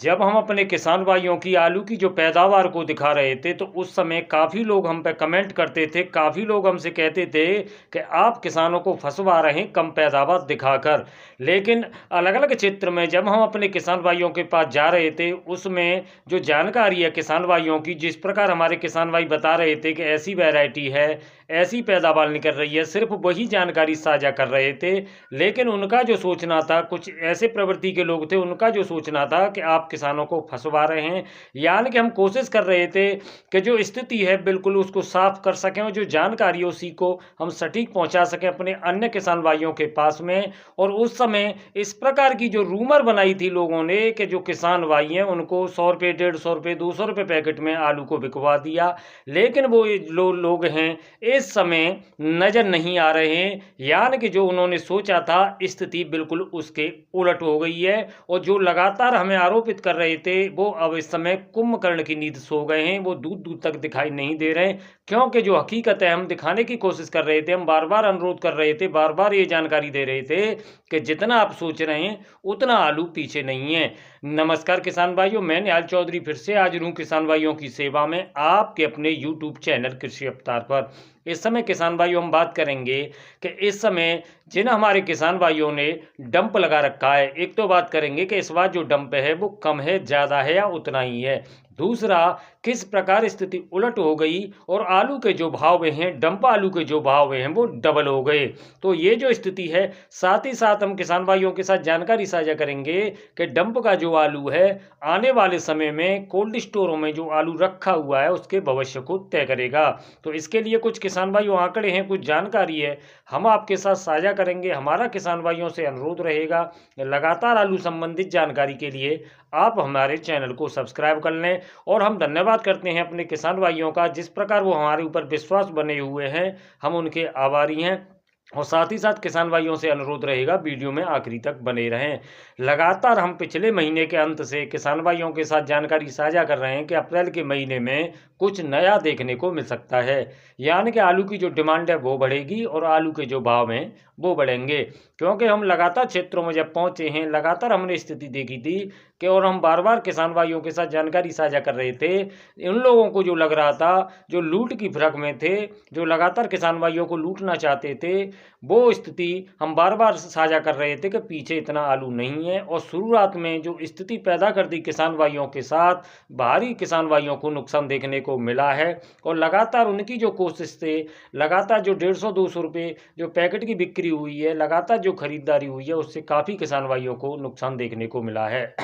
जब हम अपने किसान भाइयों की आलू की जो पैदावार को दिखा रहे थे तो उस समय काफ़ी लोग हम पे कमेंट करते थे, काफ़ी लोग हमसे कहते थे कि आप किसानों को फंसवा रहे हैं कम पैदावार दिखाकर। लेकिन अलग अलग क्षेत्र में जब हम अपने किसान भाइयों के पास जा रहे थे उसमें जो जानकारी है किसान भाइयों की, जिस प्रकार हमारे किसान भाई बता रहे थे कि ऐसी वैरायटी है, ऐसी पैदावार निकल रही है, सिर्फ वही जानकारी साझा कर रहे थे। लेकिन उनका जो सोचना था, कुछ ऐसे प्रवृत्ति के लोग थे, उनका जो सोचना था कि आप किसानों को फंसवा रहे हैं। यानी कि हम कोशिश कर रहे थे कि जो स्थिति है बिल्कुल उसको साफ कर सकें और जो जानकारी है उसी को हम सटीक पहुंचा सकें अपने अन्य किसान भाइयों के पास में। और उस समय इस प्रकार की जो रूमर बनाई थी लोगों ने कि जो किसान भाई हैं उनको 100 रुपये, 150 रुपये, 200 रुपये पैकेट में आलू को बिकवा दिया। लेकिन वो लोग हैं इस समय नजर नहीं आ रहे हैं। यानी कि जो उन्होंने सोचा था स्थिति बिल्कुल उसके उलट हो गई है। और जो लगातार हमें आरोपित कर रहे थे वो अब इस समय कुंभकर्ण की नींद सो गए हैं, वो दूर दूर तक दिखाई नहीं दे रहे हैं। क्योंकि जो हकीकत है हम दिखाने की कोशिश कर रहे थे, हम बार बार अनुरोध कर रहे थे, बार बार ये जानकारी दे रहे थे कि जितना आप सोच रहे हैं उतना आलू पीछे नहीं है। नमस्कार किसान भाइयों, मैं निहाल चौधरी फिर से हाजिर हूँ किसान भाइयों की सेवा में आपके अपने यूट्यूब चैनल कृषि अवतार पर। इस समय किसान भाइयों हम बात करेंगे कि इस समय जिन हमारे किसान भाइयों ने डंप लगा रखा है, एक तो बात करेंगे कि इस बार जो डंप है वो कम है, ज़्यादा है या उतना ही है। दूसरा, किस प्रकार स्थिति उलट हो गई और आलू के जो भाव हैं, डंप आलू के जो भाव हैं वो डबल हो गए। तो ये जो स्थिति है, साथ ही साथ हम किसान भाइयों के साथ जानकारी साझा करेंगे कि डंप का जो आलू है आने वाले समय में कोल्ड स्टोरों में जो आलू रखा हुआ है उसके भविष्य को तय करेगा। तो इसके लिए कुछ किसान भाइयों आंकड़े हैं, कुछ जानकारी है, हम आपके साथ साझा करेंगे। हमारा किसान भाइयों से अनुरोध रहेगा लगातार आलू संबंधित जानकारी के लिए आप हमारे चैनल को सब्सक्राइब कर लें। और हम धन्यवाद करते हैं अपने किसान भाइयों का, जिस प्रकार वो हमारे ऊपर विश्वास बने हुए हैं, हम उनके आभारी हैं। और साथ ही साथ किसान भाइयों से अनुरोध रहेगा वीडियो में आखिरी तक बने रहें। लगातार हम पिछले महीने के अंत से किसान भाइयों के साथ जानकारी साझा कर रहे हैं कि अप्रैल के महीने में कुछ नया देखने को मिल सकता है। यानी कि आलू की जो डिमांड है वो बढ़ेगी और आलू के जो भाव हैं वो बढ़ेंगे। क्योंकि हम लगातार क्षेत्रों में जब पहुंचे हैं, लगातार हमने स्थिति देखी थी कि, और हम बार बार किसान भाइयों के साथ जानकारी साझा कर रहे थे, उन लोगों को जो लग रहा था जो लूट की फिराक में थे, जो लगातार किसान भाइयों को लूटना चाहते थे, वो स्थिति हम बार बार साझा कर रहे थे कि पीछे इतना आलू नहीं है। और शुरुआत में जो स्थिति पैदा कर दी किसान भाइयों के साथ, भारी किसान भाइयों को नुकसान देखने को मिला है। और लगातार उनकी जो कोशिश से लगातार जो 150-200 रुपये जो पैकेट की बिक्री हुई है, लगातार जो खरीदारी हुई है, उससे काफ़ी किसान भाइयों को नुकसान देखने को मिला है।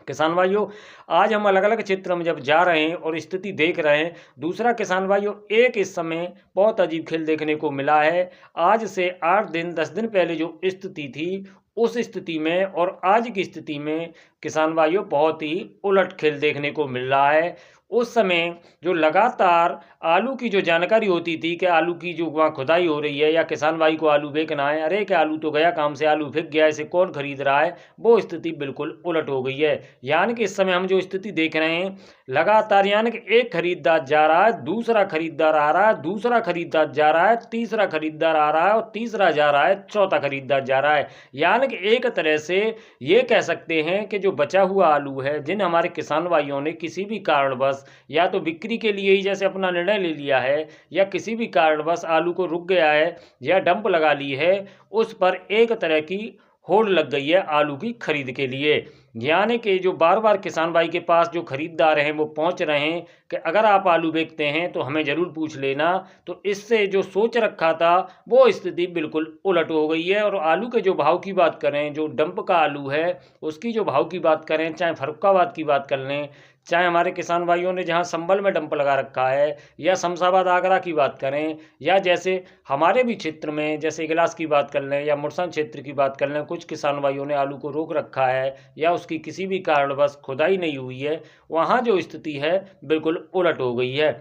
किसान भाइयों, आज हम अलग अलग क्षेत्र में जब जा रहे हैं और स्थिति देख रहे हैं, दूसरा किसान भाइयों एक इस समय बहुत अजीब खेल देखने को मिला है। आज से 8 दिन 10 दिन पहले जो स्थिति थी उस स्थिति में और आज की स्थिति में किसान भाइयों बहुत ही उलट खेल देखने को मिल रहा है। उस समय जो लगातार आलू की जो जानकारी होती थी कि आलू की जो वहाँ खुदाई हो रही है या किसान भाई को आलू बेचना है, अरे क्या आलू तो गया काम से, आलू फेंक गया, इसे कौन खरीद रहा है, वो स्थिति बिल्कुल उलट हो गई है। यानी कि इस समय हम जो स्थिति देख रहे हैं लगातार, यानी कि एक खरीदार जा रहा है, दूसरा खरीदार आ रहा है, दूसरा खरीदार जा रहा है, तीसरा खरीदार आ रहा है और तीसरा जा रहा है, चौथा खरीदार जा रहा है। यानी कि एक तरह से ये कह सकते हैं कि जो बचा हुआ आलू है, जिन हमारे किसान भाइयों ने किसी भी कारणवश या तो बिक्री के लिए ही जैसे अपना निर्णय ले लिया है या किसी भी कारणवश आलू को रुक गया है या डंप लगा ली है, उस पर एक तरह की होड़ लग गई है आलू की खरीद के लिए। यानी कि जो बार बार किसान भाई के पास जो खरीदार हैं वो पहुंच रहे हैं कि अगर आप आलू बेचते हैं तो हमें ज़रूर पूछ लेना। तो इससे जो सोच रखा था वो स्थिति बिल्कुल उलट हो गई है। और आलू के जो भाव की बात करें, जो डंप का आलू है उसकी जो भाव की बात करें, चाहे फर्रुखाबाद की बात कर लें, चाहे हमारे किसान भाइयों ने जहां संभल में डंप लगा रखा है, या शमशाबाद आगरा की बात करें, या जैसे हमारे भी क्षेत्र में जैसे इगलास की बात कर लें या मुरसान क्षेत्र की बात कर लें, कुछ किसान भाइयों ने आलू को रोक रखा है या उसकी किसी भी कारणवश खुदाई नहीं हुई है, वहाँ जो स्थिति है बिल्कुल उलट हो गई है।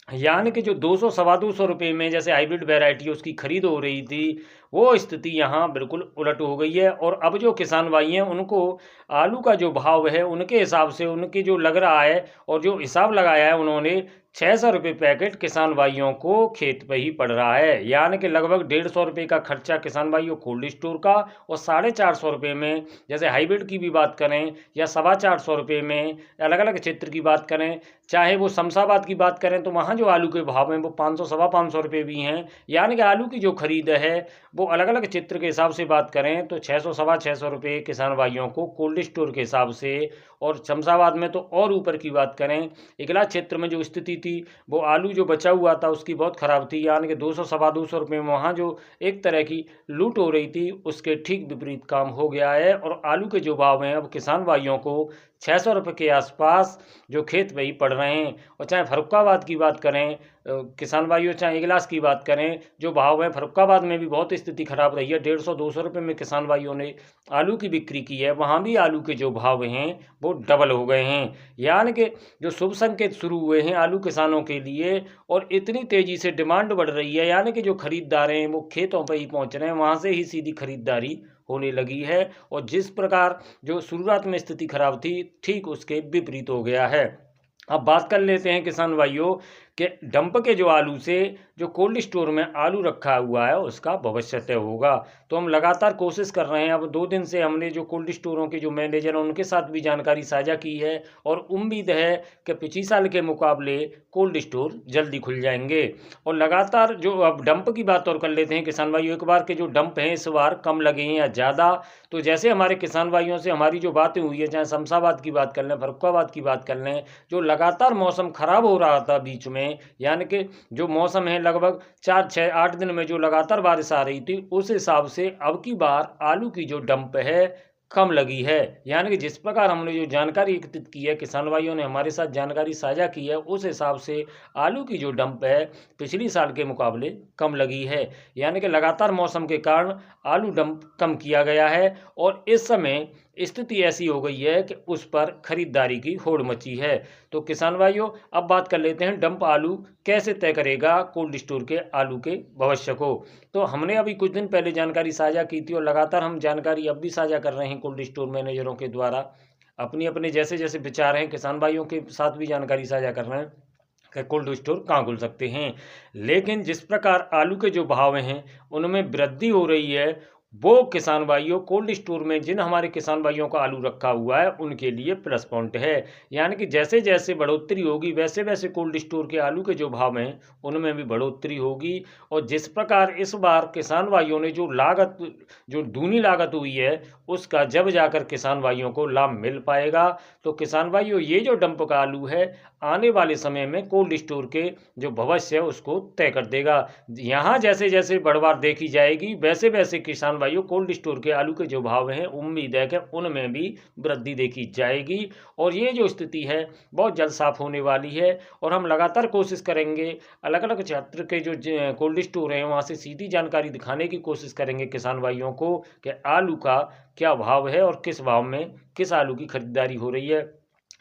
यानी कि जो 200 सवा 200 रुपये में जैसे हाइब्रिड वैरायटी उसकी खरीद हो रही थी, वो स्थिति यहाँ बिल्कुल उलट हो गई है। और अब जो किसान भाई हैं उनको आलू का जो भाव है उनके हिसाब से उनकी जो लग रहा है और जो हिसाब लगाया है उन्होंने, 600 रुपये पैकेट किसान भाइयों को खेत पे ही पड़ रहा है। यानी कि लगभग 150 रुपये का खर्चा किसान भाइयों कोल्ड स्टोर का, और 450 रुपये में जैसे हाइब्रिड की भी बात करें या 425 रुपये में अलग अलग क्षेत्र की बात करें, चाहे वो शमशाबाद की बात करें तो वहाँ जो आलू के भाव हैं वो 500 सवा 500 रुपये भी हैं। यानी कि आलू की जो खरीद है वो अलग अलग क्षेत्र के हिसाब से बात करें तो 600 सवा 600 रुपये किसान भाइयों को कोल्ड स्टोर के हिसाब से। और शमशाबाद में तो और ऊपर की बात करें, इगला क्षेत्र में जो स्थिति थी वो आलू जो बचा हुआ था उसकी बहुत ख़राब थी। यानी कि 200 सवा 200 रुपये में वहाँ जो एक तरह की लूट हो रही थी उसके ठीक विपरीत काम हो गया है। और आलू के जो भाव हैं अब किसान भाइयों को 600 रुपये के आसपास जो खेत में ही पड़ रहे हैं। और चाहे फर्रुखाबाद की बात करें किसान भाइयों, चाहे इगलास की बात करें, जो भाव है फर्रुखाबाद में भी बहुत स्थिति खराब रही है। 150-200 रुपये में किसान भाइयों ने आलू की बिक्री की है, वहाँ भी आलू के जो भाव हैं वो डबल हो गए हैं। यानी कि जो शुभ संकेत शुरू हुए हैं आलू किसानों के लिए, और इतनी तेज़ी से डिमांड बढ़ रही है, यानी कि जो खरीदार हैं वो खेतों पर ही पहुँच रहे हैं, वहाँ से ही सीधी खरीदारी होने लगी है। और जिस प्रकार जो शुरुआत में स्थिति खराब थी ठीक उसके विपरीत हो गया है। अब बात कर लेते हैं किसान भाइयों कि डंप के जो आलू से जो कोल्ड स्टोर में आलू रखा हुआ है उसका भविष्य तय होगा। तो हम लगातार कोशिश कर रहे हैं। अब 2 दिन से हमने जो कोल्ड स्टोरों के जो मैनेजर हैं उनके साथ भी जानकारी साझा की है, और उम्मीद है कि पिछले साल के मुकाबले कोल्ड स्टोर जल्दी खुल जाएंगे। और लगातार जो अब डंप की बात और कर लेते हैं किसान भाइयों, एक बार के जो डंप हैं इस बार कम लगे हैं या ज़्यादा। तो जैसे हमारे किसान भाइयों से हमारी जो बातें हुई है, चाहे शमशाबाद की बात कर लें, फर्रुखाबाद की बात कर लें, जो लगातार मौसम खराब हो रहा था बीच में, यानी कि जो मौसम है लगभग 4, 6, 8 दिन में जो लगातार बारिश आ रही थी, उस हिसाब से अब की बार आलू की जो डंप है कम लगी है। यानी कि जिस प्रकार हमने जो जानकारी एकत्रित की है, किसान भाइयों ने हमारे साथ जानकारी साझा की है, उस हिसाब से आलू की जो डंप है पिछली साल के मुकाबले कम लगी है। यानी कि लगातार मौसम के कारण आलू डंप कम किया गया है, और इस समय स्थिति ऐसी हो गई है कि उस पर खरीदारी की होड़ मची है। तो किसान भाइयों अब बात कर लेते हैं डंप आलू कैसे तय करेगा कोल्ड स्टोर के आलू के भविष्य को। तो हमने अभी कुछ दिन पहले जानकारी साझा की थी, और लगातार हम जानकारी अब भी साझा कर रहे हैं कोल्ड स्टोर मैनेजरों के द्वारा। अपनी अपने जैसे जैसे विचार हैं किसान भाइयों के साथ भी जानकारी साझा कर रहे हैं कि कोल्ड स्टोर कहाँ खुल सकते हैं। लेकिन जिस प्रकार आलू के जो भाव हैं उनमें वृद्धि हो रही है, वो किसान भाइयों कोल्ड स्टोर में जिन हमारे किसान भाइयों का आलू रखा हुआ है उनके लिए प्लस पॉइंट है। यानी कि जैसे जैसे बढ़ोतरी होगी वैसे वैसे कोल्ड स्टोर के आलू के जो भाव हैं उनमें भी बढ़ोतरी होगी। और जिस प्रकार इस बार किसान भाइयों ने जो लागत, जो दूनी लागत हुई है, उसका जब जाकर किसान भाइयों को लाभ मिल पाएगा। तो किसान भाइयों ये जो डंप का आलू है आने वाले समय में कोल्ड स्टोर के जो भविष्य है उसको तय कर देगा। यहाँ जैसे जैसे बढ़वार देखी जाएगी वैसे वैसे किसान भाइयों कोल्ड स्टोर के आलू के जो भाव हैं उम्मीद है कि उनमें भी वृद्धि देखी जाएगी। और ये जो स्थिति है बहुत जल्द साफ होने वाली है, और हम लगातार कोशिश करेंगे अलग अलग क्षेत्र के जो कोल्ड स्टोर हैं वहाँ से सीधी जानकारी दिखाने की कोशिश करेंगे किसान भाइयों को कि आलू का क्या भाव है और किस भाव में किस आलू की खरीदारी हो रही है।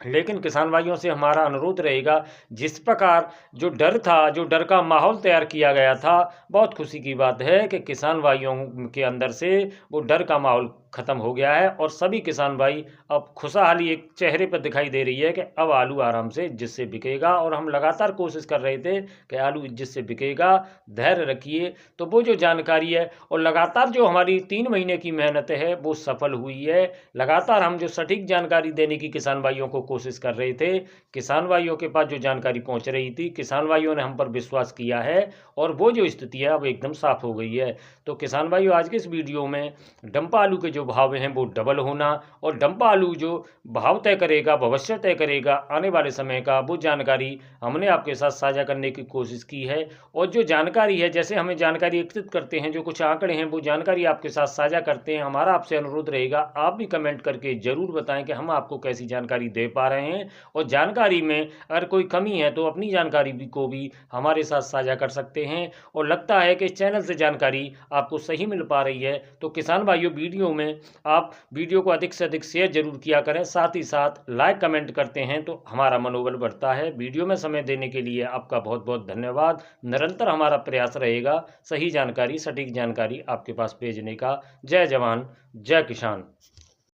लेकिन किसान भाइयों से हमारा अनुरोध रहेगा, जिस प्रकार जो डर था, जो डर का माहौल तैयार किया गया था, बहुत खुशी की बात है कि किसान भाइयों के अंदर से वो डर का माहौल ख़त्म हो गया है, और सभी किसान भाई अब खुशहाली एक चेहरे पर दिखाई दे रही है कि अब आलू आराम से इज्जत से बिकेगा। और हम लगातार कोशिश कर रहे थे कि आलू इज्जत से बिकेगा, धैर्य रखिए। तो वो जो जानकारी है और लगातार जो हमारी 3 महीने की मेहनत है वो सफल हुई है। लगातार हम जो सटीक जानकारी देने की किसान भाइयों को कोशिश कर रहे थे, किसान भाइयों के पास जो जानकारी पहुंच रही थी, किसान भाइयों ने हम पर विश्वास किया है, और वो जो स्थिति है अब एकदम साफ हो गई है। तो किसान भाइयों आज के इस वीडियो में डंप आलू के जो भाव हैं वो डबल होना, और डंप आलू जो भाव तय करेगा, भविष्य तय करेगा आने वाले समय का, वो जानकारी हमने आपके साथ साझा करने की कोशिश की है। और जो जानकारी है, जैसे हमें जानकारी एकत्रित करते हैं, जो कुछ आंकड़े हैं वो जानकारी आपके साथ साझा करते हैं। हमारा आपसे अनुरोध रहेगा आप भी कमेंट करके ज़रूर बताएं कि हम आपको कैसी जानकारी दे पा रहे हैं। और जानकारी में अगर कोई कमी है तो अपनी जानकारी को भी हमारे साथ साझा कर सकते हैं। और लगता है कि इस चैनल से जानकारी आपको सही मिल पा रही है तो किसान भाइयों वीडियो में में आप वीडियो को अधिक से अधिक शेयर जरूर किया करें, साथ ही साथ लाइक कमेंट करते हैं तो हमारा मनोबल बढ़ता है। वीडियो में समय देने के लिए आपका बहुत बहुत धन्यवाद। निरंतर हमारा प्रयास रहेगा सही जानकारी, सटीक जानकारी आपके पास भेजने का। जय जवान, जय किसान।